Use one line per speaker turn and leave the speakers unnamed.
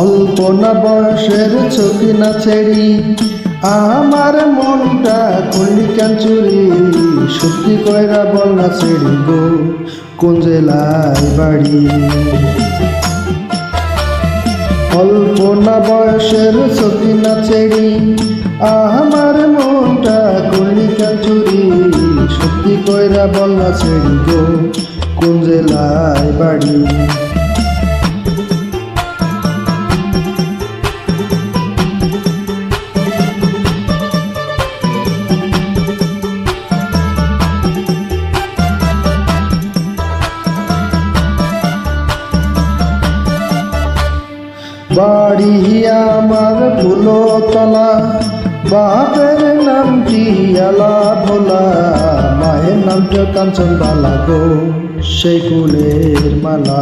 অল্প না বয়সের ছকি না ছেড়ি আমার মনটা করলি কেন চুরি সত্যি কইরা বল না ছেড়ি গো কোন জেলায় বাড়ি। অল্প না বয়সের ছকি না ছেড়ি আমার মনটা করলি কেন চুরি সত্যি কইরা বল না ছেড়ি গো কোন জেলায় বাড়ি। বাড়ি আমার ফুলতলা বাপের নামটি আলা ভোলা মায়ের নামটা কাঞ্চন বালা গো সেই ফুলের মালা।